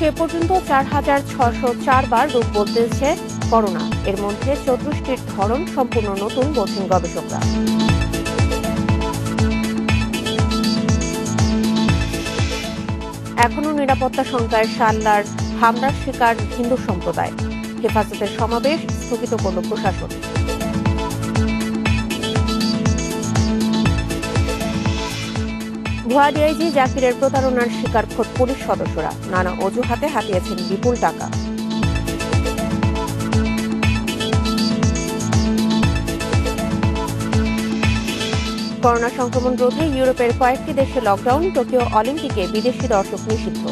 দেশে এ পর্যন্ত ৪,৬০৪ বার রূপ বদলেছে করোনা। এর মধ্যে ৩৪টির ধরন সম্পূর্ণ নতুন বলছেন গবেষকরা। এখনও নিরাপত্তা শঙ্কায় শাল্লার হামলার শিকার হিন্দু সম্প্রদায়। হেফাজতের সমাবেশ স্থগিত করল প্রশাসন। ভুয়া ডিআইজি জাকিরের প্রতারণার শিকার খোদ পুলিশ সদস্যরা। নানা অজুহাতে হাতিয়েছেন বিপুল টাকা। করোনা সংক্রমণ রোধে ইউরোপের কয়েকটি দেশে লকডাউন। টোকিও অলিম্পিকে বিদেশি দর্শক নিষিদ্ধ।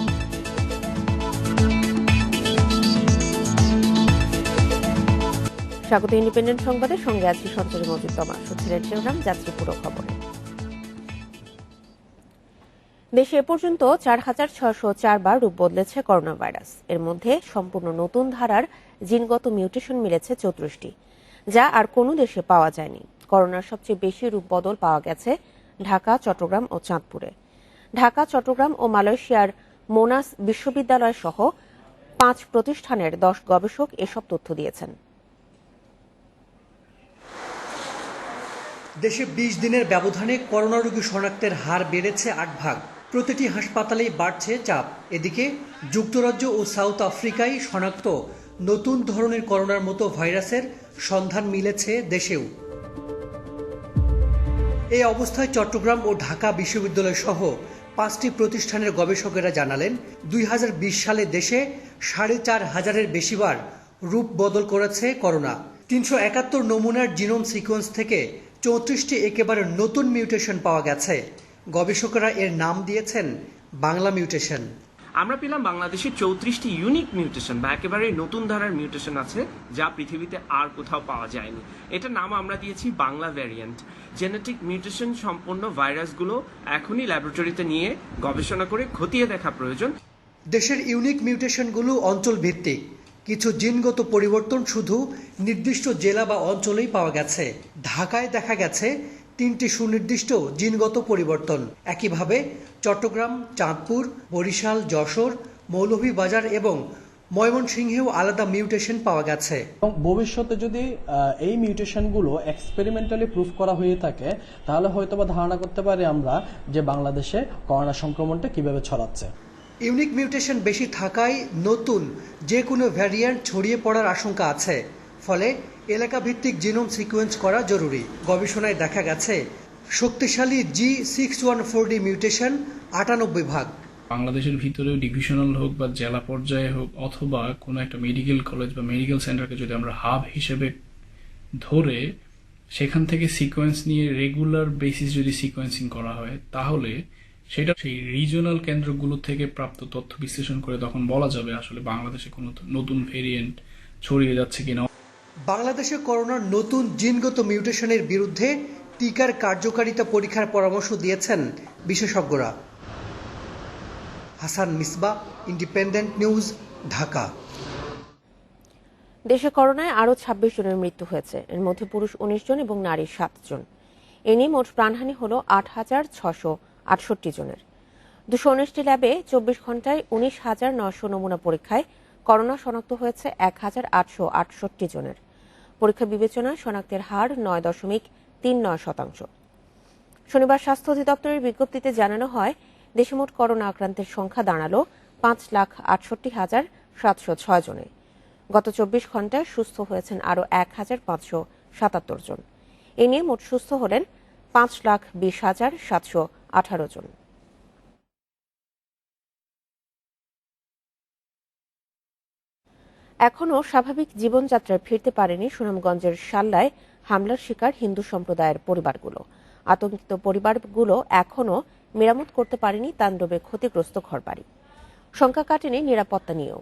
স্বাগত ইন্ডিপেন্ডেন্ট সংবাদের সঙ্গে আছি সঞ্চারী মজিদ তমা। শুনছিলেন শিরোনাম, যাচ্ছি পুরো খবরে। দেশে এ পর্যন্ত ৪,৬০৪ বার রূপ বদলেছে করোনা ভাইরাস। এর মধ্যে সম্পূর্ণ নতুন ধারার জিনগত মিউটেশন মিলেছে ৩৪টি, যা আর কোনো দেশে পাওয়া যায়নি। করোনার সবচেয়ে বেশি রূপ বদল পাওয়া গেছে ঢাকা, চট্টগ্রাম ও চাঁদপুরে। ঢাকা, চট্টগ্রাম ও মালয়েশিয়ার মোনাস বিশ্ববিদ্যালয় সহ ৫ প্রতিষ্ঠানের ১০ গবেষক এসব তথ্য দিয়েছেন। দেশে ২০ দিনের ব্যবধানে করোনা রোগী শনাক্তের হার বেড়েছে ৮ ভাগ। প্রতিটি হাসপাতালেই বাড়ছে চাপ। এদিকে যুক্তরাজ্য ও সাউথ আফ্রিকায় শনাক্ত নতুন ধরনের করোনার মতো ভাইরাসের সন্ধান মিলেছে দেশেও। এই অবস্থায় চট্টগ্রাম ও ঢাকা বিশ্ববিদ্যালয় সহ ৫টি প্রতিষ্ঠানের গবেষকেরা জানালেন ২০২০ সালে দেশে ৪,৫০০-এর বেশিবার রূপ বদল করেছে করোনা। ৩৭১ নমুনার জিনোম সিকোয়েন্স থেকে ৩৪টি একেবারে নতুন মিউটেশন পাওয়া গেছে। গবেষকরা এর নাম দিয়েছেন বাংলা মিউটেশন। আমরা পেলাম বাংলাদেশে ৩৪টি ইউনিক মিউটেশন বা একেবারে নতুন ধারার মিউটেশন আছে, যা পৃথিবীতে আর কোথাও পাওয়া যায়নি। এটার নাম আমরা দিয়েছি বাংলা ভ্যারিয়েন্ট। জেনেটিক মিউটেশন সম্পন্ন ভাইরাসগুলো এখনই ল্যাবরেটরিতে নিয়ে গবেষণা করে খতিয়ে দেখা প্রয়োজন। দেশের ইউনিক মিউটেশনগুলো অঞ্চল ভিত্তিক। কিছু জিনগত পরিবর্তন শুধু নির্দিষ্ট জেলা বা অঞ্চলেই পাওয়া গেছে। ঢাকায় দেখা গেছে ৩টি সুনির্দিষ্ট জিনগত পরিবর্তন। একইভাবে চট্টগ্রাম, চাঁদপুর, বরিশাল, যশোর, মৌলভীবাজার এবং ময়মনসিংহেও আলাদা মিউটেশন পাওয়া গেছে। এবং ভবিষ্যতে যদি এই মিউটেশনগুলো এক্সপেরিমেন্টালি প্রুফ করা হয়ে থাকে, তাহলে হয়তোবা ধারণা করতে পারি আমরা যে বাংলাদেশে করোনা সংক্রমণটা কিভাবে ছড়াচ্ছে। ইউনিক মিউটেশন বেশি থাকায় নতুন যে কোনো ভ্যারিয়েন্ট ছড়িয়ে পড়ার আশঙ্কা আছে। ফলে এলাকা ভিত্তিক জিনোম সিকোয়েন্স করা জরুরি। গবেষণায় দেখা গেছে শক্তিশালী G614D মিউটেশন ৯৮ ভাগ। বাংলাদেশের ভিতরেও ডিভিশনাল হোক বা জেলা পর্যায়ে হোক, অথবা কোনো একটা মেডিকেল কলেজ বা মেডিকেল সেন্টারকে যদি আমরা হাব হিসেবে ধরে সেখান থেকে সিকোয়েন্স নিয়ে রেগুলার বেসিস যদি সিকোয়েন্সিং করা হয়, তাহলে সেটা সেই রিজিওনাল কেন্দ্রগুলো থেকে প্রাপ্ত তথ্য বিশ্লেষণ করে তখন বলা যাবে আসলে বাংলাদেশে কোনো নতুন ভেরিয়েন্ট ছড়িয়ে যাচ্ছে কিনা। বাংলাদেশে করোনার নতুন জিনগত মিউটেশনের বিরুদ্ধে টিকার কার্যকারিতা পরীক্ষার পরামর্শ দিয়েছেন বিশেষজ্ঞরা। Hasan Misba, independent news, Dhaka. দেশে করোনায় আরও ২৬ জনের মৃত্যু হয়েছে। এর মধ্যে পুরুষ ১৯ জন এবং নারী ৭ জন। এ নিয়ে মোট প্রাণহানি হল ৮,৬৬৮ জনের। ২১৯টি ল্যাবে ২৪ ঘন্টায় ১৯,৯০০ নমুনা পরীক্ষায় করোনা শনাক্ত হয়েছে ১,৮৬৮ জনের। পরীক্ষা বিবেচনায় শনাক্তের হার ৯.৩৯%। শনিবার স্বাস্থ্য অধিদপ্তরের বিজ্ঞপ্তিতে জানানো হয়, দেশে মোট করোনা আক্রান্তের সংখ্যা দাঁড়ালো ৫,৬৮,৭০৬ জনে। গত ২৪ ঘন্টায় সুস্থ হয়েছেন আরও ১,৫৭৭ জন। এ নিয়ে মোট সুস্থ হলেন ৫,২০,৭১৮ জন। এখনও স্বাভাবিক জীবনযাত্রায় ফিরতে পারেনি সুনামগঞ্জের শাল্লায় হামলার শিকার হিন্দু সম্প্রদায়ের পরিবারগুলো। আতঙ্কিত পরিবারগুলো এখনও মেরামত করতে পারেনি তাণ্ডবে ক্ষতিগ্রস্ত ঘরবাড়ি। শঙ্কা কাটেনি নিরাপত্তা নিয়েও।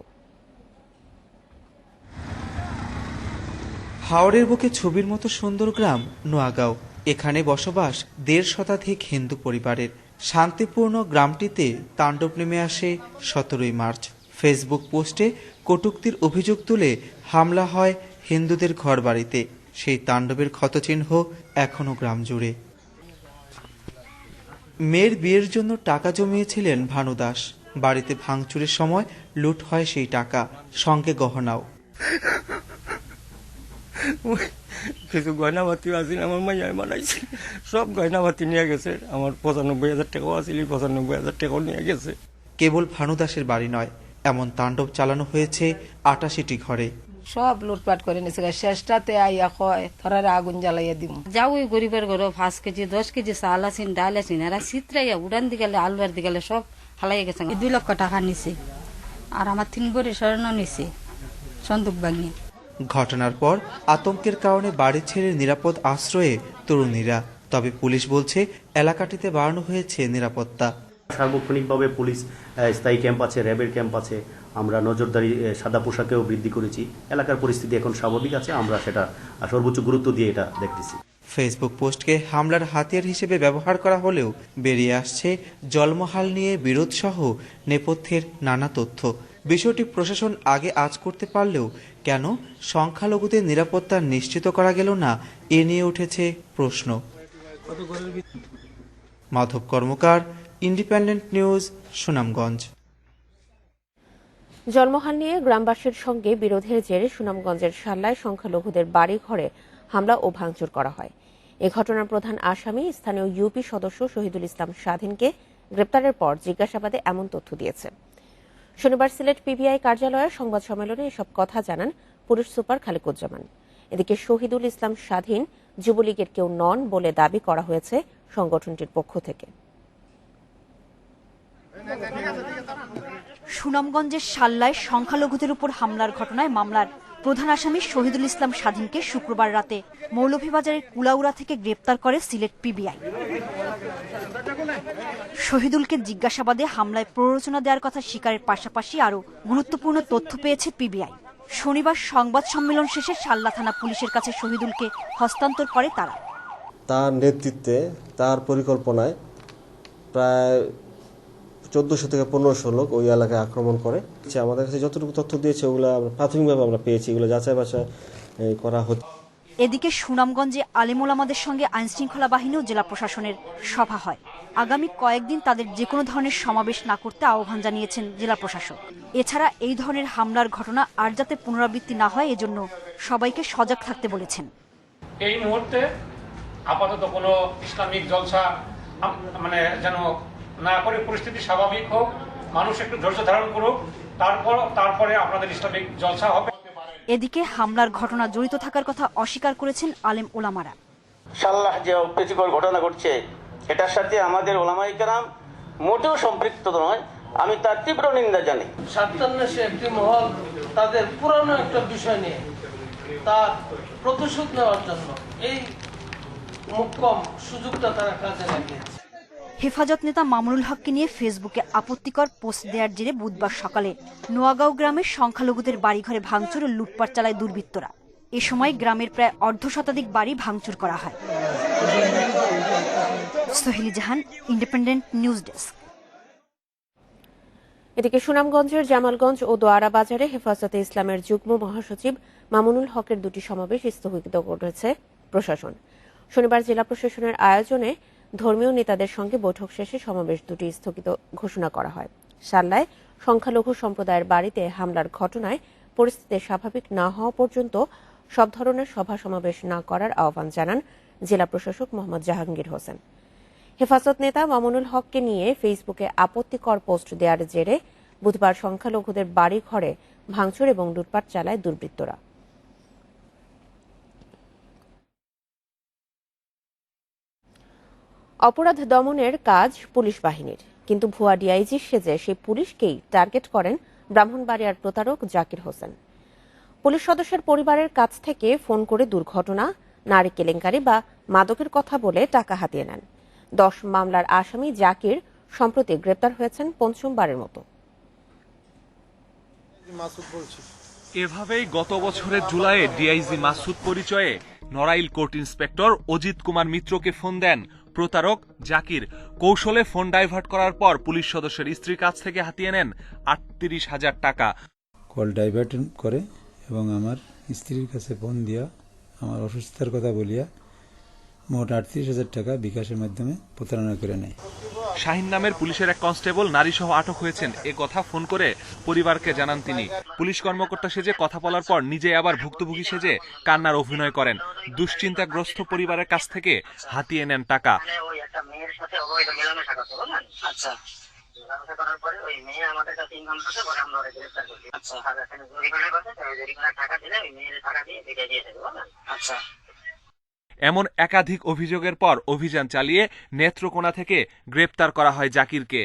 হাওড়ের বুকে ছবির মতো সুন্দর গ্রাম নোয়াগাঁও। এখানে বসবাস ১৫০ শতাধিক হিন্দু পরিবারের। শান্তিপূর্ণ গ্রামটিতে তাণ্ডব নেমে আসে ১৭ই মার্চ। ফেসবুক পোস্টে কটূক্তির অভিযোগ তুলে হামলা হয় হিন্দুদের ঘরবাড়িতে। সেই তাণ্ডবের ক্ষতচিহ্ন এখনও গ্রাম জুড়ে। মেয়ের বিয়ের জন্য টাকা জমিয়েছিলেন ভানু দাস। বাড়িতে ভাঙচুরের সময় লুট হয় সেই টাকা, সঙ্গে গহনাও। কিছু গয়নাবাতি আছিল, আমার মাইয়ায় বানাইছে, সব গয়নাবাতি নিয়ে গেছে। আমার ৯৫,০০০ টাকাও আছিল, ৯৫,০০০ টাকাও নিয়ে গেছে। কেবল ভানুদাসের বাড়ি নয়, এমন তাণ্ডব চালানো হয়েছে ৮৮টি ঘরে। সব লুটপাট করে নিছে, শেষটাতে আইয়া কয় তোরা আগুন জ্বালাইয়া দিব। যাও ওই গরিবের ঘরে ৫ কেজি ১০ কেজি চাল আছেন, ডাল আছেন, এরা চিত্রাইয়া উড়ান দিগালে আলুয়ার দিগালে সব হালাইয়া গেছে। ২ লক্ষ টাকা নিছে আর আমার ৩ ভরি স্বর্ণ নিছে সন্দুক ভাঙিয়ে। ঘটনার পর আতঙ্কের কারণে বাড়ি ছেড়ে নিরাপদ আশ্রয়ে তরুণীরা। তবে পুলিশ বলছে এলাকাটিতে বাড়ানো হয়েছে নিরাপত্তা। সার্বক্ষণিকভাবে পুলিশ স্থায়ী ক্যাম্প আছে, র্যাবের ক্যাম্প আছে, আমরা নজরদারি সাদা পোশাকেও বৃদ্ধি করেছি। এলাকার পরিস্থিতি এখন স্বাভাবিক আছে, আমরা সেটা সর্বোচ্চ গুরুত্ব দিয়ে এটা দেখতেছি। ফেসবুক পোস্টকে হামলার হাতিয়ার হিসেবে ব্যবহার করা হলেও বেরিয়ে আসছে জলমহাল নিয়ে বিরোধ সহ নেপথ্যের নানা তথ্য। বিষয়টি প্রশাসন আগে আজ করতে পারলেও কেন সংখ্যালঘুদের নিরাপত্তা নিশ্চিত করা গেল না, এ নিয়ে উঠেছে প্রশ্ন। মাধব কর্মকার, ইন্ডিপেন্ডেন্ট নিউজ, সুনামগঞ্জ। জলমহাল নিয়ে গ্রামবাসীর সঙ্গে বিরোধের জেরে সুনামগঞ্জের শাল্লায় সংখ্যালঘুদের বাড়ি ঘরে হামলা ও ভাঙচুর করা হয়। এ ঘটনার প্রধান আসামি স্থানীয় ইউপি সদস্য শহীদুল ইসলাম স্বাধীনকে গ্রেপ্তারের পর জিজ্ঞাসাবাদে এমন তথ্য দিয়েছে। শনিবার সিলেট পিবিআই কার্যালয়ে সংবাদ সম্মেলনে এসব কথা জানান পুলিশ সুপার খালেকুজ্জামান। এদিকে শহীদুল ইসলাম স্বাধীন যুবলীগের কেউ নন বলে দাবি করা হয়েছে সংগঠনটির পক্ষ থেকে। সুনামগঞ্জের শাল্লায় সংখ্যালঘুদের উপর হামলার ঘটনায় মামলার প্রধান আসামি শহীদুল ইসলাম স্বাধীনকে শুক্রবার রাতে মৌলভীবাজারের কুলাউড়া থেকে গ্রেপ্তার করে সিলেট পিবিআই। শহীদুলকে জিজ্ঞাসাবাদে হামলায় প্ররোচনা দেওয়ার কথা স্বীকারের পাশাপাশি আরও গুরুত্বপূর্ণ তথ্য পেয়েছে পিবিআই। শনিবার সংবাদ সম্মেলন শেষে শাল্লা থানা পুলিশের কাছে শহীদুলকে হস্তান্তর করে তারা। তার নেতৃত্বে, তার পরিকল্পনায় প্রায় ১৪০০ থেকে ১৫০০ লোক ওই এলাকায় আক্রমণ করে। আমাদের কাছে যতটুকু তথ্য দিয়েছে ওগুলো প্রাথমিকভাবে আমরা পেয়েছি, এগুলো যাচাই বাছাই করা হচ্ছে। এদিকে সুনামগঞ্জে আলেম ওলামাদের সঙ্গে আইনশৃঙ্খলা বাহিনী ও জেলা প্রশাসনের সভা হয়। আগামী কয়েকদিন তাদের যে কোনো ধরনের সমাবেশ না করতে আহ্বান জানিয়েছেন জেলা প্রশাসক। এছাড়া এই ধরনের হামলার ঘটনা আর যাতে পুনরাবৃত্তি না হয় এজন্য সবাইকে সজাগ থাকতে বলেছেন। এই মুহূর্তে আপাতত কোনো ইসলামিক জলসা যেন না করে পরিস্থিতি স্বাভাবিক হোক, মানুষ একটু ধৈর্য ধারণ করুক, তারপরে আপনাদের ইসলামিক জলসা হবে। এদিকে হামলার ঘটনা জড়িত থাকার কথা অস্বীকার করেছেন আলেম ওলামারা। শাল্লাহ যে অপ্রীতিকর ঘটনা ঘটছে এটার সাথে আমাদের ওলামায়ে কেরাম মোটেও সম্পৃক্ত নয়, আমি তার তীব্র নিন্দা জানি। স্বার্থান্বেষী একটি মহল তাদের পুরানো একটা বিষয় নিয়ে তার প্রতিশোধ নেওয়ার জন্য এই মোক্ষম সুযোগটা তারা কাজে লাগিয়েছে। হেফাজত নেতা মামুনুল হককে নিয়ে ফেসবুকে আপত্তিকর পোস্ট দেওয়ার জেরে বুধবার সকালে নোয়াগাঁও গ্রামের সংখ্যালঘুদের বাড়িঘরে ভাঙচুর ও লুটপাট চালায় দুর্বৃত্তরা। এ সময় গ্রামের প্রায় ১/২ বাড়ি ভাঙচুর করা হয়। সোহেলি জাহান, ইন্ডিপেন্ডেন্ট নিউজ ডেস্ক। এদিকে সুনামগঞ্জের জামালগঞ্জ ও দোয়ারা বাজারে হেফাজতে ইসলামের যুগ্ম মহাসচিব মামুনুল হকের দুটি সমাবেশ স্থগিত করেছে প্রশাসন। শনিবার জেলা প্রশাসনের আয়োজনে ধর্মীয় নেতাদের সঙ্গে বৈঠক শেষে সমাবেশ দুটি স্থগিত ঘোষণা করা হয়। শাল্লায় সংখ্যালঘু সম্প্রদায়ের বাড়িতে হামলার ঘটনায় পরিস্থিতি স্বাভাবিক না হওয়া পর্যন্ত সব ধরনের সভা সমাবেশ না করার আহ্বান জানান জেলা প্রশাসক মোহাম্মদ জাহাঙ্গীর হোসেন। হেফাজত নেতা মামুনুল হককে নিয়ে ফেসবুকে আপত্তিকর পোস্ট দেওয়ার জেরে বুধবার সংখ্যালঘুদের বাড়ি ঘরে ভাঙচুর এবং লুটপাট চালায় দুর্বৃত্তরা। অপরাধ দমনের কাজ পুলিশ বাহিনীর, কিন্তু ভুয়া ডিআইজি সেজে সেই পুলিশকেই টার্গেট করেন ব্রাহ্মণবাড়িয়ার প্রতারক জাকির হোসেন। পুলিশ সদস্যের পরিবারের কাছ থেকে ফোন করে দুর্ঘটনা, নারী কেলেঙ্কারি বা মাদকের কথা বলে টাকা হাতিয়ে নেন। 10 মামলার আসামি জাকির সম্প্রতি গ্রেপ্তার হয়েছেন পঞ্চমবারের মতো। এভাবেই গত বছরের জুলাইয়ে ডিআইজি মাসুদ পরিচয়ে নড়াইল কোর্ট ইন্সপেক্টর অজিত কুমার মিত্রকে ফোন দেন প্রতারক জাকির। কৌশলে ফোন ডাইভার্ট করার পর পুলিশ সদস্যের স্ত্রীর কাছ থেকে হাতিয়ে নেন 38,000 টাকা। কল ডাইভার্ট করে এবং আমার স্ত্রীর কাছে ফোন দিয়া আমার অসুস্থতার কথা বলিয়া মোট 38,000 টাকা বিকাশের মাধ্যমে প্রতারণা করে নেয়। শাহিন নামের পুলিশের এক কনস্টেবল নারীসহ আটক হয়েছেন এ কথা ফোন করে পরিবারকে জানান তিনি। পুলিশ কর্মকর্তা সেজে কথা বলার পর নিজে আবার ভুক্তভোগী সেজে কান্নার অভিনয় করেন। দুশ্চিন্তাগ্রস্ত পরিবারের কাছ থেকে হাতিয়ে নেন টাকা। এমন একাধিক অভিযোগের পর অভিযান চালিয়ে নেত্রকোনা থেকে গ্রেপ্তার করা হয় জাকিরকে।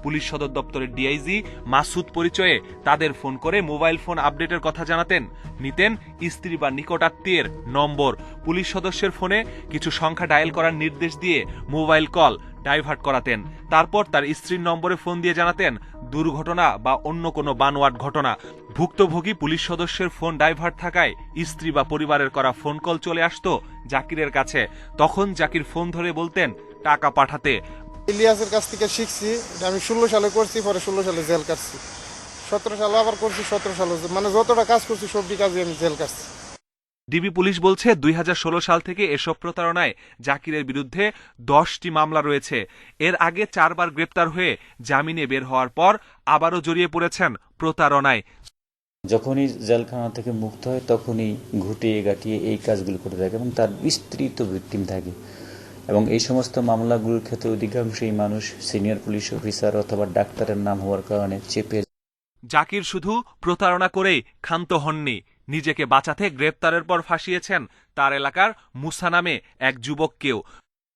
পুলিশ সদর দপ্তরের ডিআইজি মাসুদ পরিচয়ে তাদের ফোন করে মোবাইল ফোন আপডেটের কথা জানাতেন, নিতেন স্ত্রী বা নিকটাত্মীয়ের নম্বর। পুলিশ সদস্যের ফোনে কিছু সংখ্যা ডায়াল করার নির্দেশ দিয়ে মোবাইল কল ডাইভার্ট করাতেন। তারপর তার স্ত্রীর নম্বরে ফোন দিয়ে জানাতেন দুর্ঘটনা বা অন্য কোনো বানোয়াট ঘটনা। ভুক্তভোগী পুলিশ সদস্যের ফোন ডাইভার্ট থাকায় স্ত্রী বা পরিবারের করা ফোন কল চলে আসতো জাকিরের কাছে। তখন জাকির ফোন ধরে বলতেন টাকা পাঠাতে। ইলিয়াসের কাছ থেকে শিখছি, আমি 16 সালে করছি, পরে 16 সালে জেল কাটছি, 17 সালে আবার করছি, 17 সালে মানে যতটা কাজ করছি সবটি কাজে আমি জেল কাটছি। ডিবি পুলিশ বলছে 2016 সাল থেকে এসব প্রতারণায় জাকিরের বিরুদ্ধে 10টি মামলা রয়েছে। এর আগে 4 বার গ্রেপ্তার হয়ে জামিনে বের হওয়ার পর আবারও জড়িয়ে পড়েছেন প্রতারণায়। যখনই জেলখানা থেকে মুক্ত হয় তখনই ঘুটিয়ে গাটিয়ে এই কাজগুলো করে থাকে এবং তার বিস্তৃত ভিকটিম থাকে। এবং এই সমস্ত মামলাগুলোর ক্ষেত্রে অধিকাংশই মানুষ সিনিয়র পুলিশ অফিসার অথবা ডাক্তারের নাম হওয়ার কারণে চেপে। জাকির শুধু প্রতারণা করেই ক্ষান্ত হননি, নিজেকে বাঁচাতে গ্রেপ্তারের পর ফাঁসিয়েছেন তার এলাকার মুসা নামে এক যুবককেও।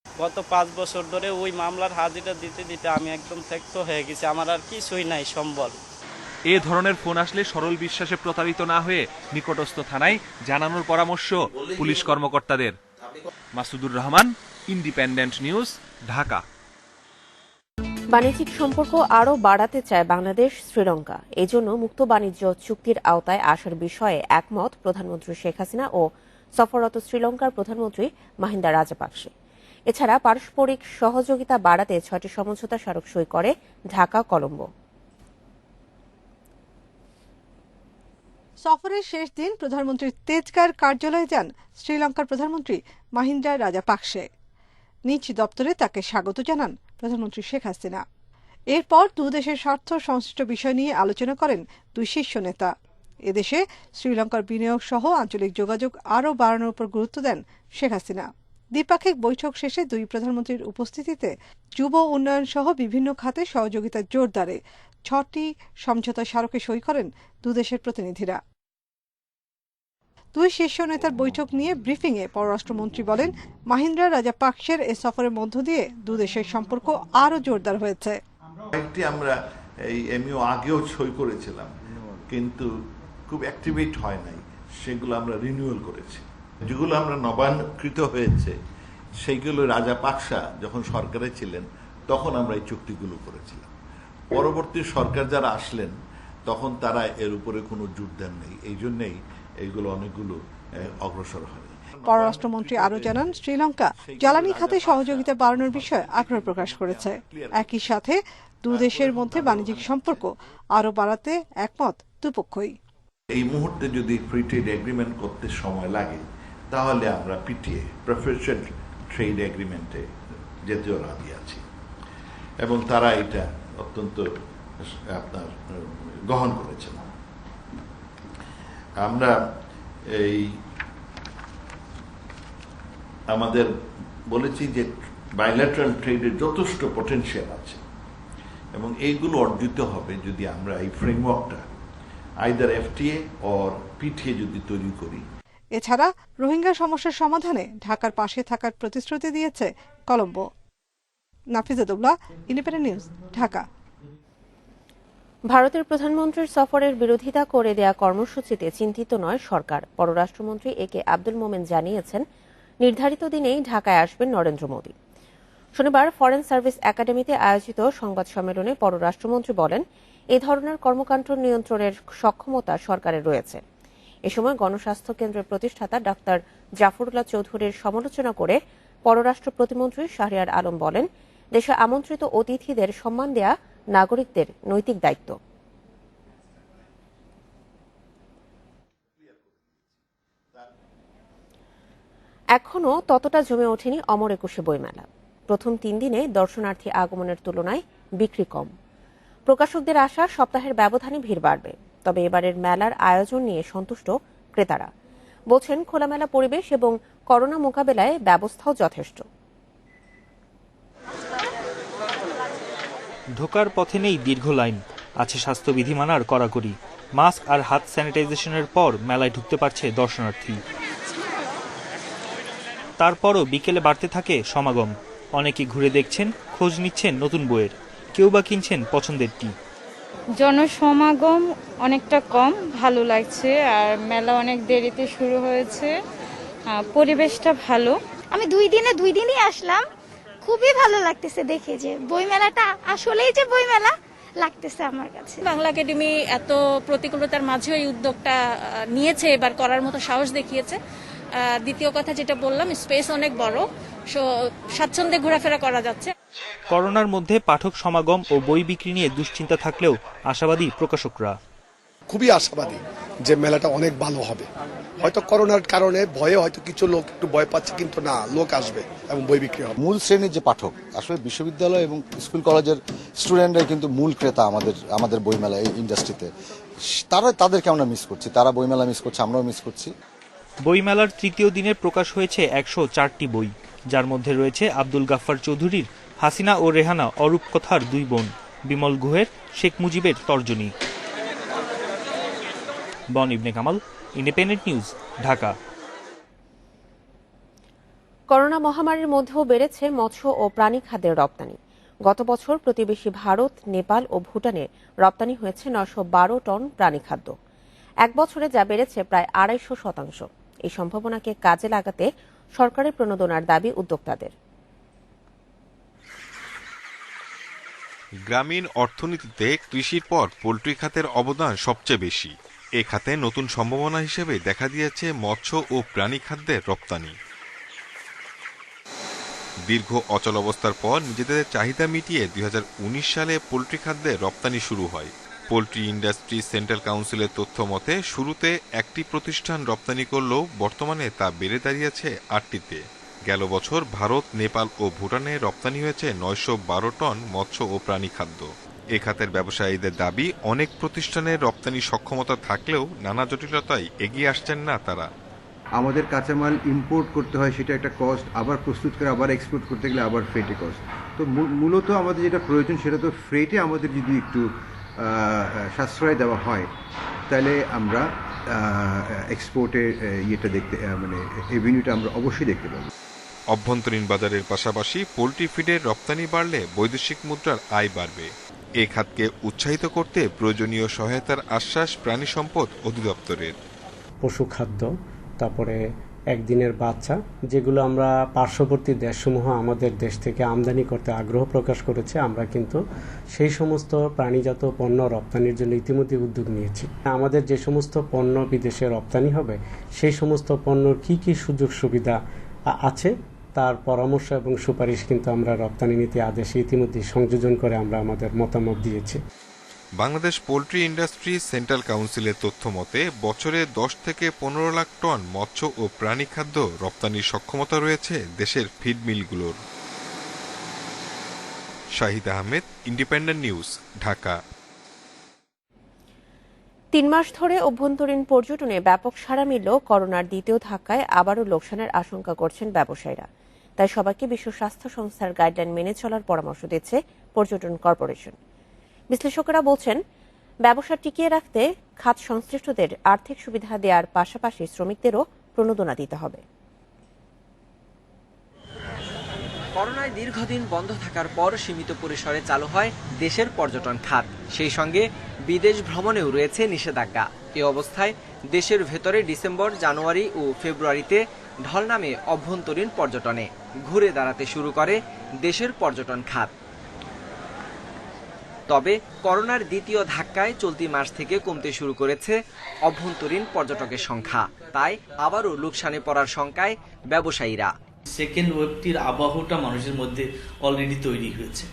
গত 5 বছর ধরে ওই মামলার হাজিরা দিতে দিতে আমি একদম ত্যক্ত হয়ে গেছি, আমার আর কিছুই নাই সম্বল। এ ধরনের ফোন আসলে সরল বিশ্বাসে প্রতারিত না হয়ে নিকটস্থ থানায় জানানোর পরামর্শ পুলিশ কর্মকর্তাদের। Masudur Rahman, independent news, Dhaka. বাণিজ্যিক সম্পর্ক আরও বাড়াতে চায় বাংলাদেশ শ্রীলঙ্কা। এজন্য মুক্ত বাণিজ্য চুক্তির আওতায় আসার বিষয়ে একমত প্রধানমন্ত্রী শেখ হাসিনা ও সফররত শ্রীলঙ্কার প্রধানমন্ত্রী মাহিন্দা রাজাপাকসে। এছাড়া পারস্পরিক সহযোগিতা বাড়াতে 6টি সমঝোতা স্মারক সই করে ঢাকা কলম্বো। সফরের শেষ দিন প্রধানমন্ত্রীর তেজগাঁর কার্যালয়ে যান শ্রীলঙ্কার প্রধানমন্ত্রী মাহিন্দা রাজাপাকসে। নিজ দপ্তরে তাকে স্বাগত জানান প্রধানমন্ত্রী শেখ হাসিনা। এরপর দুদেশের স্বার্থ সংশ্লিষ্ট বিষয় নিয়ে আলোচনা করেন দুই শীর্ষ নেতা। এদেশে শ্রীলঙ্কার বিনিয়োগ সহ আঞ্চলিক যোগাযোগ আরও বাড়ানোর উপর গুরুত্ব দেন শেখ হাসিনা। দ্বিপাক্ষিক বৈঠক শেষে দুই প্রধানমন্ত্রীর উপস্থিতিতে যুব উন্নয়ন সহ বিভিন্ন খাতে সহযোগিতা জোরদারে 6টি সমঝোতা স্মারকে সই করেন দুদেশের প্রতিনিধিরা। দুই শীর্ষ নেতার বৈঠক নিয়ে ব্রিফিংয়ে পররাষ্ট্রমন্ত্রী বলেন, মাহিন্দ্রা রাজাপাকসের এ সফরের মধ্য দিয়ে দুদেশের সম্পর্ক আরও জোরদার হয়েছে। আমরা এই এমইও আগেও সই করেছিলাম, কিন্তু খুব অ্যাক্টিভেট হয় নাই, সেগুলো আমরা রিনিউয়াল করেছি। যেগুলো আমরা নবায়নকৃত হয়েছে সেইগুলো রাজাপাকসা যখন সরকারে ছিলেন তখন আমরা এই চুক্তিগুলো করেছিলাম। পরবর্তী সরকার যারা আসলেন তখন তারা এর উপরে কোনো জোর দেন নেই, এই জন্যই এইগুলো অনেকগুলো অগ্রসর হয়। পররাষ্ট্রমন্ত্রী আরও জানান, শ্রীলঙ্কা জ্বালানি খাতে সহযোগিতা বাড়ানোর বিষয়ে আগ্রহ প্রকাশ করেছে। একই সাথে দুদেশের মধ্যে বাণিজ্যিক সম্পর্ক আরও বাড়াতে একমত দুপক্ষই। এই মুহূর্তে যদি ফ্রি ট্রেড এগ্রিমেন্ট করতে সময় লাগে তাহলে আমরা পিটিএ প্রেফারেন্সিয়াল ট্রেড এগ্রিমেন্টে যেতেও রাজি আছি এবং তারা এটা অত্যন্ত আপনার গ্রহণ করেছেন। আমরা এই আমাদের বলেছি যে বাইল্যাটারাল ট্রেডের যথেষ্ট পটেনশিয়াল আছে এবং এইগুলো অর্জিত হবে যদি আমরা এই ফ্রেমওয়ার্কটা আইদার এফটিএ অর পিটিএ যদি তৈরি করি। এছাড়া রোহিঙ্গা সমস্যার সমাধানে ঢাকার পাশে থাকার প্রতিশ্রুতি দিয়েছে কলম্বো। Nafizatullah, independent news, Dhaka. ভারতের প্রধানমন্ত্রীর সফরের বিরোধিতা করে দেয়া কর্মসূচিতে চিন্তিত নয় সরকার। পররাষ্ট্রমন্ত্রী একে আব্দুল মোমেন জানিয়েছেন, নির্ধারিত দিনেই ঢাকায় আসবেন নরেন্দ্র মোদী। শনিবার ফরেন সার্ভিস একাডেমিতে আয়োজিত সংবাদ সম্মেলনে পররাষ্ট্রমন্ত্রী বলেন, এ ধরনের কর্মকাণ্ড নিয়ন্ত্রণের সক্ষমতা সরকারের রয়েছে। এ সময় গণস্বাস্থ্য কেন্দ্রের প্রতিষ্ঠাতা ডাক্তার জাফরুল্লাহ চৌধুরীর সমালোচনা করে পররাষ্ট্র প্রতিমন্ত্রী শাহরিয়ার আলম বলেন, দেশে আমন্ত্রিত অতিথিদের সম্মান দেয়া নাগরিকদের নৈতিক দায়িত্ব। এখনও ততটা জমে ওঠেনি অমর একুশে বইমেলা। প্রথম 3 দিনে দর্শনার্থী আগমনের তুলনায় বিক্রি কম। প্রকাশকদের আশা সপ্তাহের ব্যবধানে ভিড় বাড়বে, তবে এবারের মেলার আয়োজন নিয়ে সন্তুষ্ট ক্রেতারা। বলছেন খোলামেলা পরিবেশ এবং করোনা মোকাবেলায় ব্যবস্থাও যথেষ্ট। ঢোকার পথে নেই দীর্ঘ লাইন, আছে স্বাস্থ্যবিধি মানার কড়াকড়ি। মাস্ক আর হাত স্যানিটাইজেশনের পর মেলায় ঢুকতে পারছে দর্শনার্থী। তারপরও বিকেলে বাড়তে থাকে সমাগম। অনেকে ঘুরে দেখছেন, খোঁজ নিচ্ছেন নতুন বইয়ের, কেউ বা কিনছেন পছন্দেরটি। জনসমাগম অনেকটা কম, ভালো লাগছে। আর মেলা অনেক দেরিতে শুরু হয়েছে, পরিবেশটা ভালো। আমি দুই দিনই আসলাম, খুবই ভালো লাগতেছে দেখে যে বইমেলাটা আসলেই যে বইমেলা লাগতেছে আমার কাছে। বাংলা একাডেমি এত প্রতিকূলতার মাঝেও এই উদ্যোগটা নিয়েছে, এবার করার মতো সাহস দেখিয়েছে। দ্বিতীয় কথা যেটা বললাম, স্পেস অনেক বড়, স্বাচ্ছন্দ্যে ঘোরাফেরা করা যাচ্ছে। করোনার মধ্যে পাঠক সমাগম ও বই বিক্রি নিয়ে দুশ্চিন্তা থাকলেও আশাবাদী প্রকাশকরা। খুবই আশাবাদী যে মেলাটা অনেক ভালো হবে। হয়তো করোনার কারণে ভয়ে হয়তো কিছু লোক একটু ভয় পাচ্ছে, কিন্তু না, লোক আসবে এবং বই বিক্রি হবে। মূল শ্রেণীর যে পাঠক, আসলে বিশ্ববিদ্যালয় এবং স্কুল কলেজের স্টুডেন্টরাই কিন্তু মূল ক্রেতা আমাদের বইমেলা এই ইন্ডাস্ট্রিতে। তাদেরকে আমরা মিস করছি, তারা বইমেলা মিস করছে, আমরাও মিস করছি। বইমেলার তৃতীয় দিনে প্রকাশ হয়েছে 104টি বই, যার মধ্যে রয়েছে আব্দুল গাফফার চৌধুরীর হাসিনা ও রেহানা অরূপ কথার 2 বোন, বিমল গুহের শেখ মুজিবের তর্জনী। বন Ibne Kamal, independent news, Dhaka. Corona মহামারীর মধ্যেও বেড়েছে মৎস্য ও প্রাণী খাদ্যের রপ্তানি। গত বছর প্রতিবেশী ভারত, নেপাল ও ভুটানে রপ্তানি হয়েছে 912 টন প্রাণী খাদ্য। এক বছরে যা বেড়েছে প্রায় 250%। এই সম্ভাবনাকে কাজে লাগাতে সরকারের প্রণোদনার দাবি উদ্যোক্তাদের। গ্রামীণ অর্থনীতিতে কৃষির পর পোল্ট্রি খাতের অবদান সবচেয়ে বেশি। এ খাতে নতুন সম্ভাবনা হিসেবে দেখা দিয়েছে মৎস্য ও প্রাণী খাদ্যের রপ্তানি। দীর্ঘ অচল অবস্থার পর নিজেদের চাহিদা মিটিয়ে 2019 সালে পোল্ট্রি খাদ্যের রপ্তানি শুরু হয়। পোল্ট্রি ইন্ডাস্ট্রি সেন্ট্রাল কাউন্সিলের তথ্য মতে শুরুতে 1টি প্রতিষ্ঠান রপ্তানি করলেও বর্তমানে তা বেড়ে দাঁড়িয়েছে 8টিতে। গেল বছর ভারত, নেপাল ও ভুটানে রপ্তানি হয়েছে 912 টন মৎস্য ও প্রাণী খাদ্য। এ খাতের ব্যবসায়ীদের দাবি, অনেক প্রতিষ্ঠানের রপ্তানি সক্ষমতা থাকলেও নানা জটিলতায় এগিয়ে আসছেন না তারা। আমাদের কাঁচামাল ইম্পোর্ট করতে হয়, সেটা একটা কস্ট, আবার প্রস্তুত করে আবার এক্সপোর্ট করতে গেলে আবার ফ্রেটে কস্ট। তো মূলত আমাদের যেটা প্রয়োজন সেটা তো ফ্রেটে আমাদের যদি একটু সাশ্রয় দেওয়া হয়, তাহলে আমরা এক্সপোর্টের ইয়েটা দেখতে এভিনিউটা আমরা অবশ্যই দেখতে পাবো। অভ্যন্তরীণ বাজারের পাশাপাশি পোল্ট্রি ফিডের রপ্তানি বাড়লে বৈদেশিক মুদ্রার আয় বাড়বে। এ খাতকে উৎসাহিত করতে প্রয়োজনীয় সহায়তার আশ্বাস প্রাণী সম্পদ অধিদপ্তরের। পশু খাদ্য, তারপরে একদিনের বাচ্চা, যেগুলো আমরা পার্শ্ববর্তী দেশসমূহ আমাদের দেশ থেকে আমদানি করতে আগ্রহ প্রকাশ করেছে, আমরা কিন্তু সেই সমস্ত প্রাণীজাত পণ্য রপ্তানির জন্য ইতিমধ্যে উদ্যোগ নিয়েছি। আমাদের যে সমস্ত পণ্য বিদেশে রপ্তানি হবে, সেই সমস্ত পণ্যর কি কি সুযোগ সুবিধা আছে তার পরামর্শ এবং সুপারিশ কিন্তু আমরা রপ্তানি নীতি আদেশে ইতিমধ্যে সংযোজন করে আমরা আমাদের মতামত দিয়েছি। বাংলাদেশ পোল্ট্রি ইন্ডাস্ট্রি সেন্ট্রাল কাউন্সিলের তথ্য মতে বছরে 10 থেকে 15 লাখ টন মৎস্য ও প্রাণী খাদ্য রপ্তানির সক্ষমতা রয়েছে দেশের ফিড মিলগুলোর। Shahid Ahmed, independent news, Dhaka. 3 মাস ধরে অভ্যন্তরীণ পর্যটনে ব্যাপক সাড়া মিললেও করোনার দ্বিতীয় ধাক্কায় আবারও লোকসানের আশঙ্কা করছেন ব্যবসায়ীরা। তাই সবাইকে বিশ্ব স্বাস্থ্য সংস্থার গাইডলাইন মেনে চলার পরামর্শ দিচ্ছে পর্যটন কর্পোরেশন। বিশ্লেষকেরা বলছেন, ব্যবসা টিকিয়ে রাখতে খাত সংশ্লিষ্টদের আর্থিক সুবিধা দেওয়ার পাশাপাশি শ্রমিকদেরও প্রণোদনা দিতে হবে। করোনায় দীর্ঘদিন বন্ধ থাকার পর সীমিত পরিসরে চালু হয় দেশের পর্যটন খাত। সেই সঙ্গে বিদেশ ভ্রমণেও রয়েছে নিষেধাজ্ঞা। এ অবস্থায় দেশের ভেতরে ডিসেম্বর, জানুয়ারি ও ফেব্রুয়ারিতে ঢল নামে অভ্যন্তরীণ পর্যটনে। ঘুরে দাঁড়াতে শুরু করে দেশের পর্যটন খাত। তবে করোনার দ্বিতীয় ধাক্কায় চলতি মাস থেকে কমতে শুরু করেছে অভ্যন্তরীণ পর্যটকের সংখ্যা। তাই আবারও লোকসানে পড়ার শঙ্কায় ব্যবসায়ীরা। সেকেন্ড ওয়েভটির আবহটা মানুষের মধ্যে অলরেডি তৈরি হয়েছে।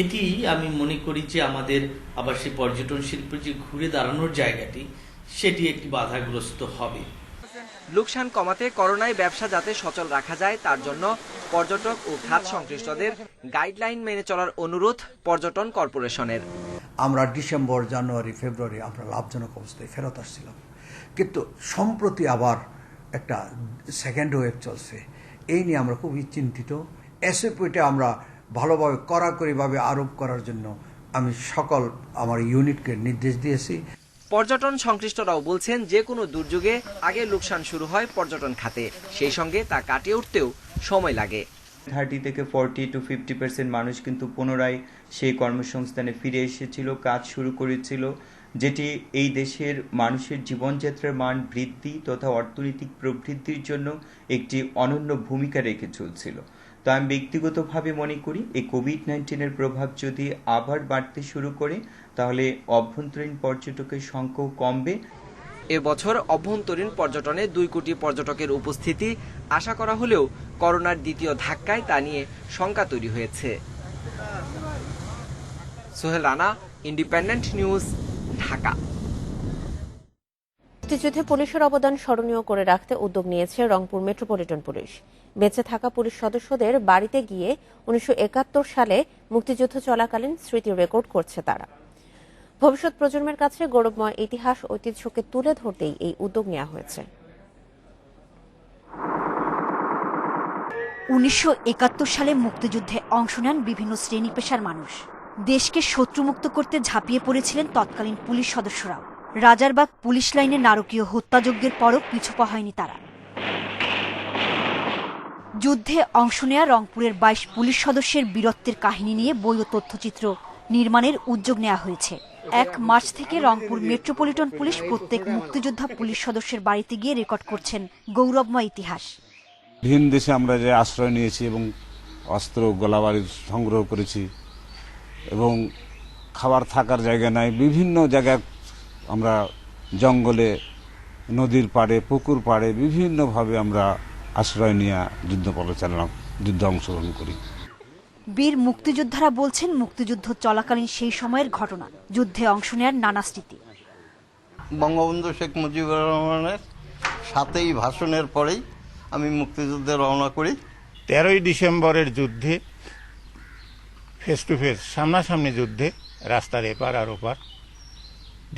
এটি আমি মনে করি যে আমাদের আবার সেই পর্যটন শিল্পের যে ঘুরে দাঁড়ানোর জায়গাটি, সেটি একটি বাধাগ্রস্ত হবে। লোকসান কমাতে করোনায় ব্যবসা যাতে সচল রাখা যায় তার জন্য পর্যটক ও খাত সংশ্লিষ্টদের গাইডলাইন মেনে চলার অনুরোধ পর্যটন কর্পোরেশনের। আমরা ডিসেম্বর, জানুয়ারি, ফেব্রুয়ারি আমরা লাভজনক অবস্থায় ফেরত আসছিলাম, কিন্তু সম্প্রতি আবার একটা সেকেন্ড ওয়েভ চলছে। এই নিয়ে আমরা খুবই চিন্তিত। এসওপিটা আমরা ভালোভাবে কড়াকড়িভাবে আরোপ করার জন্য আমি সকল আমার ইউনিটকে নির্দেশ দিয়েছি। পর্যটন সংশ্লিষ্টরাও বলছেন যে কোনো দুর্যোগে আগে লোকসান শুরু হয় পর্যটন খাতে, সেই সঙ্গে তা কাটিয়ে উঠতেও সময় লাগে। 30 থেকে 40 to 50% মানুষ কিন্তু পুনরায় সেই কর্মসংস্থানে ফিরে এসেছিল, কাজ শুরু করেছিল, যেটি এই দেশের মানুষের জীবনযাত্রার মান বৃদ্ধি তথা অর্থনৈতিক প্রবৃদ্ধির জন্য একটি অনন্য ভূমিকা রেখে চলছিল। তো আমি ব্যক্তিগতভাবে মনে করি এই কোভিড-19 প্রভাব যদি আবার বাড়তে শুরু করে তাহলে অভ্যন্তরীণ পর্যটকের সংখ্যাও কমবে। এবছর অভ্যন্তরীণ পর্যটনে 2 কোটি পর্যটকের উপস্থিতি আশা করা হলেও করোনার দ্বিতীয় ধাক্কায় তা নিয়ে শঙ্কা তৈরি হয়েছে। Sohel Rana, independent news, Dhaka. মুক্তিযুদ্ধে পুলিশের অবদান স্মরণীয় করে রাখতে উদ্যোগ নিয়েছে রংপুর মেট্রোপলিটন পুলিশ। বেঁচে থাকা পুলিশ সদস্যদের বাড়িতে গিয়ে 1971 সালে মুক্তিযুদ্ধ চলাকালীন স্মৃতি রেকর্ড করছে তারা। ভবিষ্যৎ প্রজন্মের কাছে গৌরবময় ইতিহাস ঐতিহ্যকে তুলে ধরতেই এই উদ্যোগ নেওয়া হয়েছে। 1971 সালে মুক্তিযুদ্ধে অংশ নেন বিভিন্ন শ্রেণী পেশার মানুষ। দেশকে শত্রুমুক্ত করতে ঝাঁপিয়ে পড়েছিলেন তৎকালীন পুলিশ সদস্যরাও। রাজারবাগ পুলিশ লাইনে নারকীয় হত্যাযজ্ঞের পরও পিছুপা হয়নি তারা। যুদ্ধে অংশ নেয়া রংপুরের 22 পুলিশ সদস্যের বীরত্বের কাহিনী নিয়ে বই ও তথ্যচিত্র নির্মাণের উদ্যোগ নেওয়া হয়েছে। 1 মার্চ থেকে রংপুর মেট্রোপলিটন পুলিশ প্রত্যেক মুক্তিযোদ্ধা পুলিশ সদস্যের বাড়িতে গিয়ে রেকর্ড করছেন গৌরবময় ইতিহাস। ভিন দেশে আমরা যে আশ্রয় নিয়েছি এবং অস্ত্র গোলাবারি সংগ্রহ করেছি এবং খাবার থাকার জায়গা নাই, বিভিন্ন জায়গায় আমরা জঙ্গলে, নদীর পাড়ে, পুকুর পাড়ে বিভিন্নভাবে আমরা আশ্রয় নিয়ে যুদ্ধ পরিচালনা, যুদ্ধে অংশগ্রহণ করি। বীর মুক্তিযোদ্ধারা বলছেন মুক্তিযুদ্ধ চলাকালীন সেই সময়ের ঘটনা, যুদ্ধে অংশ নেওয়ার নানা স্মৃতি। বঙ্গবন্ধু শেখ মুজিবুর রহমানের 7ই ভাষণের পরেই আমি মুক্তিযুদ্ধে রওনা করি। 13ই ডিসেম্বরের যুদ্ধে, ফেস টু ফেস, সামনাসামনি যুদ্ধে, রাস্তার এপার আর ওপার,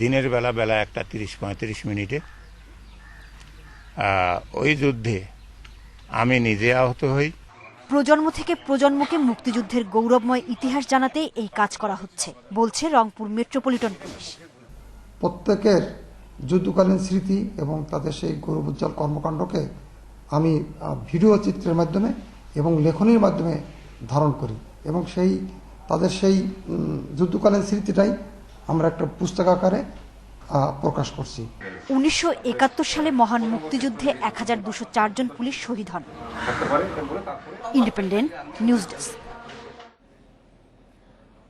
দিনের বেলা 1:30-35 ওই যুদ্ধে আমি নিজে আহত হই। প্রজন্ম থেকে প্রজন্মকে মুক্তিযুদ্ধের গৌরবময় ইতিহাস জানাতে এই কাজ করা হচ্ছে, বলছে রংপুর মেট্রোপলিটন পুলিশ। প্রত্যেকের যুদ্ধকালীন স্মৃতি এবং তাদের সেই গৌরবোজ্জ্বল কর্মকাণ্ডকে আমি ভিডিও চিত্রের মাধ্যমে এবং লেখনীর মাধ্যমে ধারণ করি এবং তাদের সেই যুদ্ধকালীন স্মৃতিটাই আমরা একটা পুস্তক আকারে প্রকাশ করছি। 1971 সালে মহান মুক্তিযুদ্ধে 1204 জন পুলিশ শহীদ হন। Independent news desk.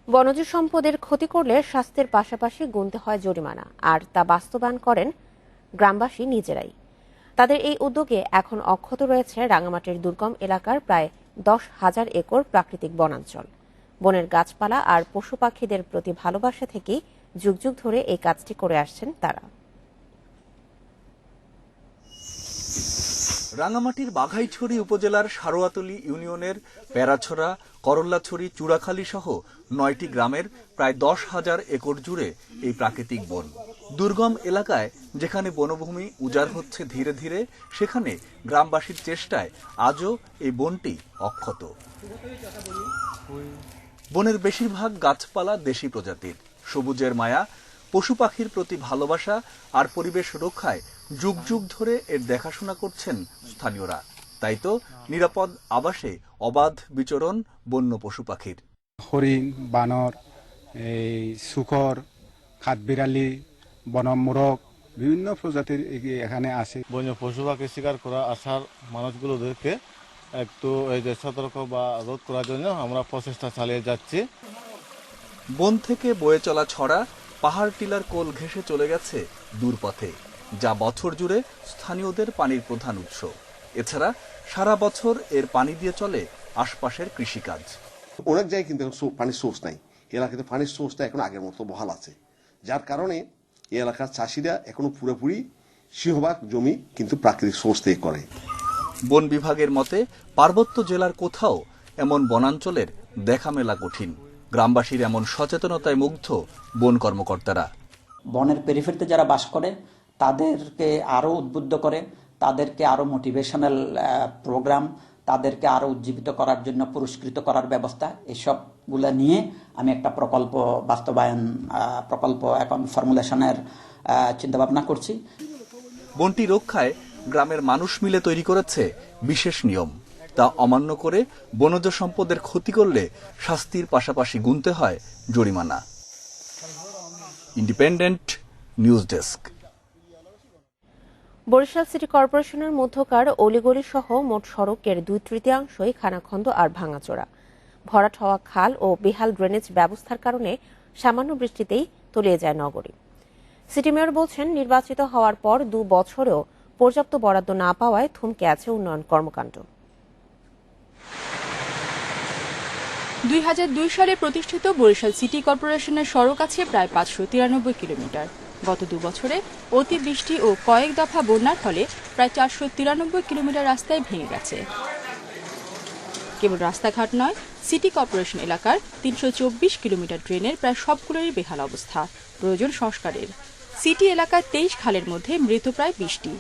বনজ সম্পদের ক্ষতি করলে শাস্তির পাশাপাশি গুনতে হয় জরিমানা, আর তা বাস্তবায়ন করেন গ্রামবাসী নিজেরাই। তাদের এই উদ্যোগে এখন অক্ষত রয়েছে রাঙামাটির দুর্গম এলাকার প্রায় 10,000 একর প্রাকৃতিক বনাঞ্চল। বনের গাছপালা আর পশু পাখিদের প্রতি ভালোবাসা থেকেই যুগ যুগ ধরে এই কাজটি করে আসছেন তারা। রাঙামাটির বাঘাইছড়ি উপজেলার সারোয়াতলী ইউনিয়নের প্যারাছড়া, করল্লাছড়ি, চূড়াখালী সহ 9টি গ্রামের প্রায় 10,000 একর জুড়ে এই প্রাকৃতিক বন। দুর্গম এলাকায় যেখানে বনভূমি উজাড় হচ্ছে ধীরে ধীরে, সেখানে গ্রামবাসীর চেষ্টায় আজও এই বনটি অক্ষত। বনের বেশিরভাগ গাছপালা দেশি প্রজাতির। সবুজের মায়া, পশু পাখির প্রতি ভালোবাসা আর পরিবেশ রক্ষায় যুগ যুগ ধরে এর দেখাশোনা করছেন স্থানীয়রা। তাই তো নিরাপদ আবাসে অবাধ বিচরণ বন্য পশু পাখির। হরিণ, বানর, এই শুকর, কাঠবিড়ালি, বনমোরগ বিভিন্ন প্রজাতির এখানে আসে। বন্য পশু পাখি শিকার করা আসার মানুষগুলোদেরকে একটু এই যে সতর্ক বা রোধ করার জন্য আমরা প্রচেষ্টা চালিয়ে যাচ্ছি। বন থেকে বয়ে চলা ছড়া পাহাড় টিলার কোল ঘেঁষে চলে গেছে দূরপথে, যা বছর জুড়ে স্থানীয়দের পানির প্রধান উৎস। এছাড়া সারা বছর এর পানি দিয়ে চলে আশপাশের কৃষিকাজ। অনেক জায়গায় কিন্তু পানির সোর্স নাই, এলাকাতে পানির সোর্সটা এখন আগের মতো বহাল আছে, যার কারণে এই এলাকার চাষিরা এখনো পুরোপুরি সিংহভাগ জমি কিন্তু প্রাকৃতিক সোর্স থেকে করে। বন বিভাগের মতে পার্বত্য জেলার কোথাও এমন বনাঞ্চলের দেখা মেলা কঠিন। গ্রামবাসীর এমন সচেতনতায় মুগ্ধ বন কর্মকর্তারা। বনের পেরিফেরিতে যারা বাস করে তাদেরকে আরো উদ্বুদ্ধ করে, তাদেরকে আরো মোটিভেশনাল প্রোগ্রাম, তাদেরকে আরো উজ্জীবিত করার জন্য পুরস্কৃত করার ব্যবস্থা, এসবগুলো নিয়ে আমি একটা প্রকল্প এখন ফর্মুলেশনের চিন্তাভাবনা করছি। বনটি রক্ষায় গ্রামের মানুষ মিলে তৈরি করেছে বিশেষ নিয়ম। তা অমান্য করে বনজ সম্পদের ক্ষতি করলে শাস্তির পাশাপাশি গুনতে হয় জরিমানা। Independent news desk. Barishal city কর্পোরেশনের মধ্যকার অলিগলি সহ মোট সড়কের 2/3 খানাখন্দ আর ভাঙাচোরা। ভরাট হওয়া খাল ও বেহাল ড্রেনেজ ব্যবস্থার কারণে সামান্য বৃষ্টিতেই তলিয়ে যায় নগরী। সিটি মেয়র বলছেন, নির্বাচিত হওয়ার পর 2 বছরেও পর্যাপ্ত বরাদ্দ না পাওয়ায় থমকে আছে উন্নয়ন কর্মকাণ্ড। 2002 সালে প্রতিষ্ঠিত বরিশাল সিটি কর্পোরেশনের সড়ক আছে প্রায় 593 কিলোমিটার। গত 2 বছরে অতিবৃষ্টি ও কয়েক দফা বন্যার ফলে প্রায় 493 কিলোমিটার রাস্তায় ভেঙে গেছে। কেবল রাস্তাঘাট নয়, সিটি কর্পোরেশন এলাকার 324 কিলোমিটার ড্রেনের প্রায় সবগুলোরই বেহাল অবস্থা, প্রয়োজন সংস্কারের। সিটি এলাকার 23 খালের মধ্যে মৃতপ্রায় 20টি।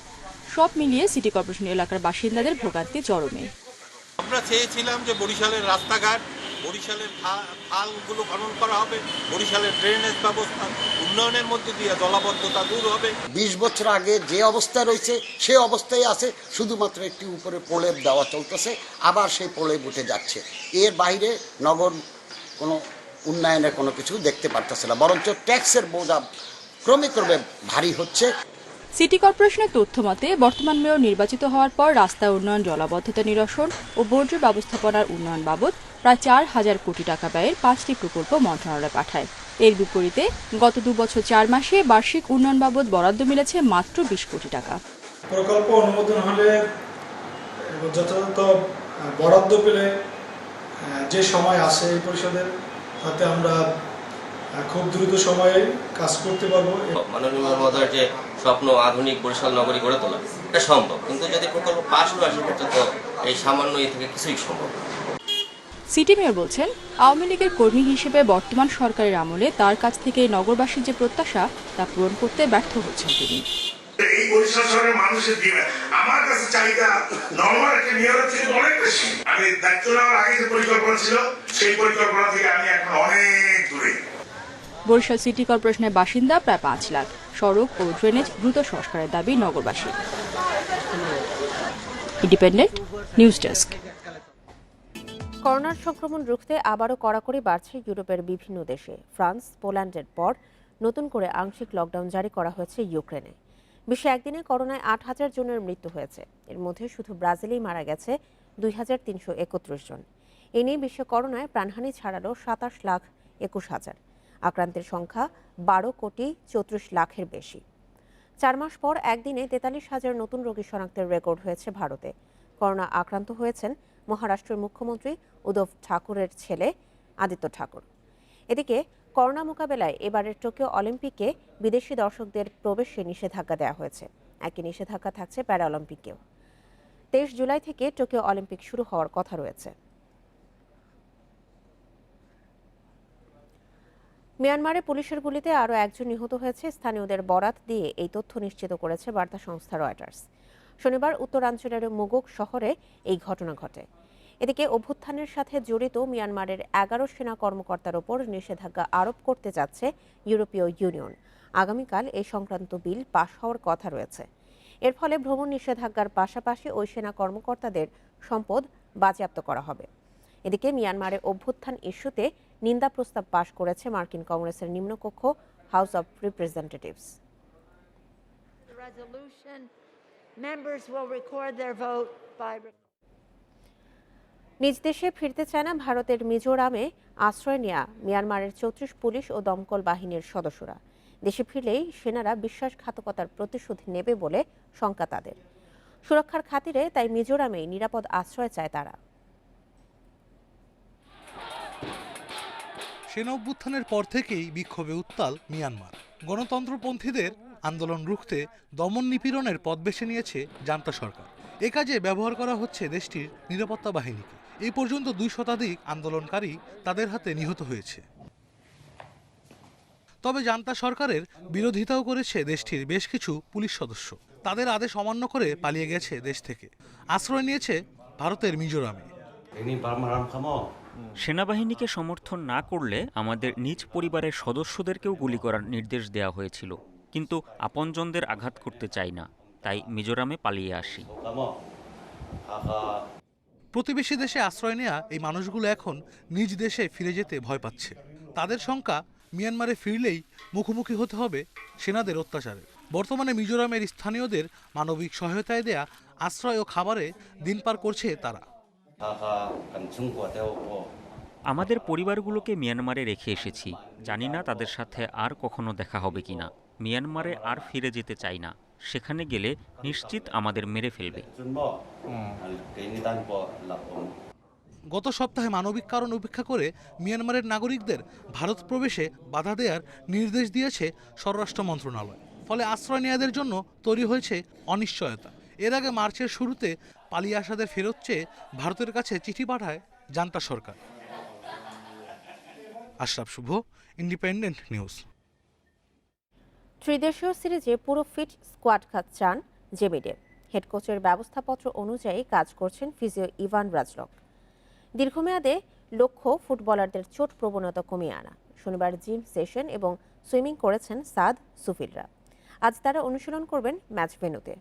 সব মিলিয়ে সিটি কর্পোরেশন এলাকার বাসিন্দাদের ভোগান্তি চরমে। আমরা চেয়েছিলাম যে বরিশালের রাস্তাঘাট, বরিশালের খালগুলো খনন করা হবে, বরিশালের ড্রেনেজ ব্যবস্থা উন্নয়নের মধ্যে দিয়ে জলাবদ্ধতা দূর হবে। 20 বছর আগে যে অবস্থা রয়েছে সে অবস্থায় আছে, শুধুমাত্র একটি উপরে প্রলেপ দেওয়া চলতেছে, আবার সেই প্রলেপ উঠে যাচ্ছে। এর বাইরে নগর কোনো উন্নয়নের কোনো কিছু দেখতে পারতেছে না, বরঞ্চ ট্যাক্সের বোঝা ক্রমে ভারী হচ্ছে। সিটি কর্পোরেশনের তথ্য মতে বর্তমান মেয়র নির্বাচিত হওয়ার পর রাস্তা উন্নয়ন, জলাবদ্ধতা নিরসন ও বর্জ্য ব্যবস্থাপনার উন্নয়ন বাবদ প্রায় 4000 কোটি টাকা ব্যয়ের 5টি প্রকল্প মন্ত্রণালয়ে পাঠায়। এর বিপরীতে গত 2 বছর 4 মাসে বার্ষিক উন্নয়ন বাবদ বরাদ্দ মিলেছে মাত্র 20 কোটি টাকা। প্রকল্প অনুমোদন হলে যথাযথ বরাদ্দ পেলে যে সময় আসে এই পরিষদের, তাতে আমরা খুব দ্রুত সময়ে কাজ করতে পারবো। মাননীয় মহোদয়ের যে স্বপ্ন আধুনিক বরিশাল নগরী গড়ে তোলা, এটা সম্ভব, কিন্তু যদি প্রকল্প পাশ না আসে সেক্ষেত্রে তো এই সামান্য এ থেকে কিছুই সম্ভব। সিটি মেয়র বলছেন, আওয়ামী লীগের কর্মী হিসেবে বর্তমান সরকারের আমলে তার কাছ থেকে নগরবাসীর যে প্রত্যাশা তা পূরণ করতে ব্যর্থ হচ্ছেন তিনি। এই বরিশাল শহরের মানুষের দিনে আমার কাছে চাহিদা নরমাল একটা মেয়রের থেকে অনেক বেশি। আমি দায়িত্ব নেওয়ার আগে যে পরিকল্পনা ছিল সেই পরিকল্পনা থেকে আমি এখন অনেক দূরে। বরিশাল সিটি কর্পোরেশনের বাসিন্দা প্রায় 5 লাখ। সড়ক ও ড্রেনেজ দ্রুত সংস্কারের দাবি নগরবাসী। Independent news desk. করোনার সংক্রমণ রুখতে আবারও কড়াকড়ি বাড়ছে ইউরোপের বিভিন্ন দেশে। ফ্রান্স, পোল্যান্ডের পর নতুন করে আংশিক লকডাউন জারি করা হয়েছে ইউক্রেনে। বিশ্বে একদিনে করোনায় 8000 জনের মৃত্যু হয়েছে। এর মধ্যে শুধু ব্রাজিলেই মারা গেছে 2331 জন। এ নিয়ে বিশ্বে করোনায় প্রাণহানি ছাড়ালো 27,21,000। আক্রান্তের সংখ্যা 12,34,00,000-এর বেশি। 4 মাস পর একদিনে 43,000 নতুন রোগী শনাক্তের রেকর্ড হয়েছে ভারতে। করোনা আক্রান্ত হয়েছেন মহারাষ্ট্রের মুখ্যমন্ত্রী উদ্ধব ঠাকুরের ছেলে আদিত্য ঠাকুর। এদিকে করোনা মোকাবেলায় এবারের টোকিও অলিম্পিকে বিদেশি দর্শকদের প্রবেশে নিষেধাজ্ঞা দেওয়া হয়েছে। একই নিষেধাজ্ঞা থাকছে প্যারাঅলিম্পিকেও। 23 জুলাই থেকে টোকিও অলিম্পিক শুরু হওয়ার কথা রয়েছে। মিয়ানমারে পুলিশের গুলিতে আরও একজন নিহত হয়েছে। স্থানীয়দের বরাত দিয়ে এই তথ্য নিশ্চিত করেছে বার্তা সংস্থা রয়টার্স। শনিবার উত্তরাঞ্চলের মুগুক শহরে এই ঘটনা ঘটে। এদিকে অভ্যুত্থানের সাথে জড়িত মিয়ানমারের 11 সেনা কর্মকর্তার ওপর নিষেধাজ্ঞা আরোপ করতে যাচ্ছে ইউরোপীয় ইউনিয়ন। আগামীকাল এই সংক্রান্ত বিল পাশ হওয়ার কথা রয়েছে। এর ফলে ভ্রমণ নিষেধাজ্ঞার পাশাপাশি ওই সেনা কর্মকর্তাদের সম্পদ বাজেয়াপ্ত করা হবে। এদিকে মিয়ানমারের অভ্যুত্থান ইস্যুতে নিন্দা প্রস্তাব পাশ করেছে মার্কিন কংগ্রেসের নিম্নকক্ষ হাউস অব রিপ্রেজেন্টেটিভস। নিজ দেশে ফিরতে চায় না ভারতের মিজোরামে আশ্রয় নেয়া মিয়ানমারের 34 পুলিশ ও দমকল বাহিনীর সদস্যরা। দেশে ফিরলেই সেনারা বিশ্বাসঘাতকতার প্রতিশোধ নেবে বলে শঙ্কা তাদের। সুরক্ষার খাতিরে তাই মিজোরামে নিরাপদ আশ্রয় চায় তারা। সেনা অভ্যুত্থানের পর থেকেই বিক্ষোভে উত্তাল মিয়ানমার। গণতন্ত্রপন্থীদের আন্দোলন রুখতে দমন নিপীড়নের পথ বেছে নিয়েছে জান্তা সরকার। এ কাজে ব্যবহার করা হচ্ছে দেশটির নিরাপত্তা বাহিনীকে। এই পর্যন্ত 2 শতাধিক আন্দোলনকারী তাদের হাতে নিহত হয়েছে। তবে জান্তা সরকারের বিরোধিতাও করেছে দেশটির বেশ কিছু পুলিশ সদস্য। তাদের আদেশ অমান্য করে পালিয়ে গেছে দেশ থেকে, আশ্রয় নিয়েছে ভারতের মিজোরামে। সেনাবাহিনীকে সমর্থন না করলে আমাদের নিজ পরিবারের সদস্যদেরকেও গুলি করার নির্দেশ দেওয়া হয়েছিল, কিন্তু আপনজনদের আঘাত করতে চাই না, তাই মিজোরামে পালিয়ে আসি। প্রতিবেশী দেশে আশ্রয় নেয়া এই মানুষগুলো এখন নিজ দেশে ফিরে যেতে ভয় পাচ্ছে। তাদের শঙ্কা মিয়ানমারে ফিরলেই মুখোমুখি হতে হবে সেনাদের অত্যাচারে। বর্তমানে মিজোরামের স্থানীয়দের মানবিক সহায়তায় দেয়া আশ্রয় ও খাবারে দিন পার করছে তারা। আমাদের পরিবারগুলোকে মিয়ানমারে রেখে এসেছি, জানি না তাদের সাথে আর কখনো দেখা হবে কিনা। মিয়ানমারে আর ফিরে যেতে চাই না, সেখানে গেলে নিশ্চিত আমাদের মেরে ফেলবে। গত সপ্তাহে মানবিক কারণ উপেক্ষা করে মিয়ানমারের নাগরিকদের ভারত প্রবেশে বাধা দেওয়ার নির্দেশ দিয়েছে স্বরাষ্ট্র মন্ত্রণালয়। ফলে আশ্রয় নেয়াদের জন্য তৈরি হয়েছে অনিশ্চয়তা। এর আগে মার্চের শুরুতে পালিয়ে আসাদের ফেরত চেয়ে ভারতের কাছে চিঠি পাঠায় জান্তা সরকার। আশরাফ শুভ, ইন্ডিপেন্ডেন্ট নিউজ। ত্রিদেশীয় সিরিজে পুরো ফিট স্কোয়াড চান জেমিডে। হেড কোচের ব্যবস্থাপত্র অনুযায়ী কাজ করছেন ফিজিও ইভান রাজলক। দীর্ঘমেয়াদে লক্ষ্য ফুটবলারদের চোট প্রবণতা কমিয়ে আনা। শনিবার জিম সেশন এবং সুইমিং করেছেন সাদ সুফিলরা। আজ তারা অনুশীলন করবেন ম্যাচ ভেন্যুতে।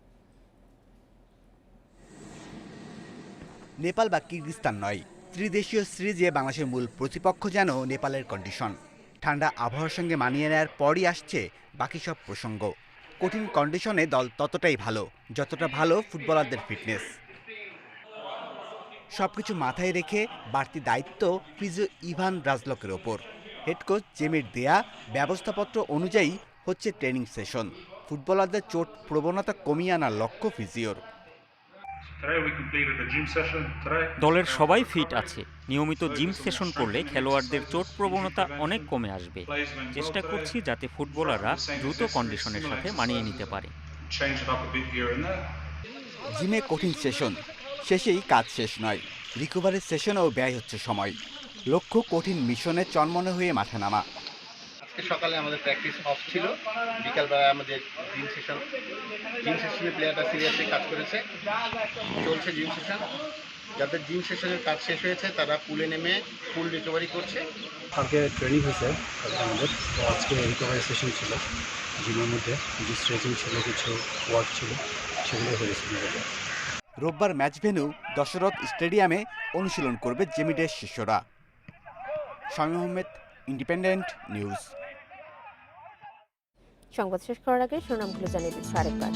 নেপাল বা কিরগিজস্তান নয়, ত্রিদেশীয় সিরিজে বাংলাদেশের মূল প্রতিপক্ষ যেন নেপালের কন্ডিশন। ঠান্ডা আবহাওয়ার সঙ্গে মানিয়ে নেওয়ার পরই আসছে বাকি সব প্রসঙ্গ। কঠিন কন্ডিশনে দল ততটাই ভালো যতটা ভালো ফুটবলারদের ফিটনেস। সবকিছু মাথায় রেখে বাড়তি দায়িত্ব ফিজিও ইভান রাজলকের ওপর। হেড কোচ জেমির দেয়া ব্যবস্থাপত্র অনুযায়ী হচ্ছে ট্রেনিং সেশন। ফুটবলারদের চোট প্রবণতা কমিয়ে আনার লক্ষ্য ফিজিওর। দলের সবাই ফিট আছে। নিয়মিত জিম সেশন করলে খেলোয়াড়দের চোট প্রবণতা অনেক কমে আসবে। চেষ্টা করছি যাতে ফুটবলাররা দ্রুত কন্ডিশনের সাথে মানিয়ে নিতে পারে। জিমে কঠিন সেশন, শেষেই কাজ শেষ নয়। রিকভারি সেশনেও ব্যয় হচ্ছে সময়। লক্ষ্য কঠিন মিশনে চনমনে হয়ে মাঠে নামা। আজকে সকালে আমাদের প্র্যাকটিস অফ ছিল, বিকালবেলায় আমাদের জিম সেশনে প্লেয়াররা সিরিয়াসলি কাজ করেছে, চলছে জিম সেশন। যাদের জিম সেশনের কাজ শেষ হয়েছে তারা পুলে নেমে ফুল রিকভারি করছে। কালকে ট্রেনিং হয়েছে আমাদের, তো আজকে রিকভারি সেশন ছিল। জিমের মধ্যে কিছু স্ট্রেচিং ছিল, কিছু ওয়ার্ক ছিল, সেগুলো হয়েছে। রোববার ম্যাচ ভেন্যু দশরথ স্টেডিয়ামে অনুশীলন করবে জেমিডের শিষ্যরা। Shamim Ahmed, independent news. সংবাদ শেষ করার আগে শিরোনামগুলো জানিয়ে দিচ্ছি আরেকবার।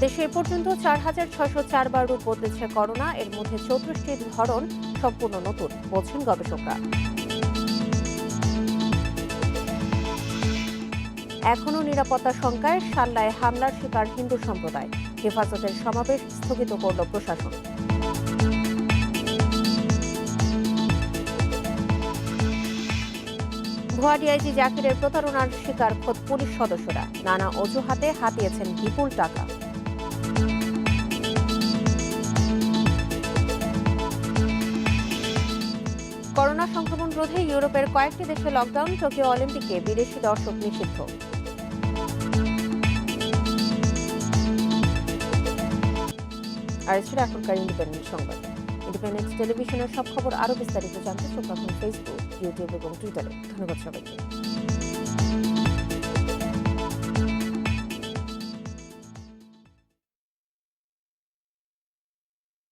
দেশে এ পর্যন্ত 4,604 বার রূপ বদলেছে করোনা। এর মধ্যে 34টির ধরন সম্পূর্ণ নতুন, বলছেন গবেষকরা। এখনও নিরাপত্তা শঙ্কায় সাল্লায় হামলার শিকার হিন্দু সম্প্রদায়। হেফাজতের সমাবেশ স্থগিত করল প্রশাসন। ভুয়া ডিআইজি জাকিরের প্রতারণার শিকার খোদ পুলিশ সদস্যরা। নানা অজুহাতে হাতিয়েছেন বিপুল টাকা। করোনা সংক্রমণ রোধে ইউরোপের কয়েকটি দেশে লকডাউন। টোকিও অলিম্পিকে বিদেশি দর্শক নিষিদ্ধ। আর ছিল এখনকার ইন্ডিপেন্ডেন্ট সংবাদ। ইন্ডিপেন্ডেন্ট টেলিভিশনের সব খবর আরও বিস্তারিত জানতে চোখ রাখুন ফেসবুক, ইউটিউব এবং টুইটারে। ধন্যবাদ সবাইকে।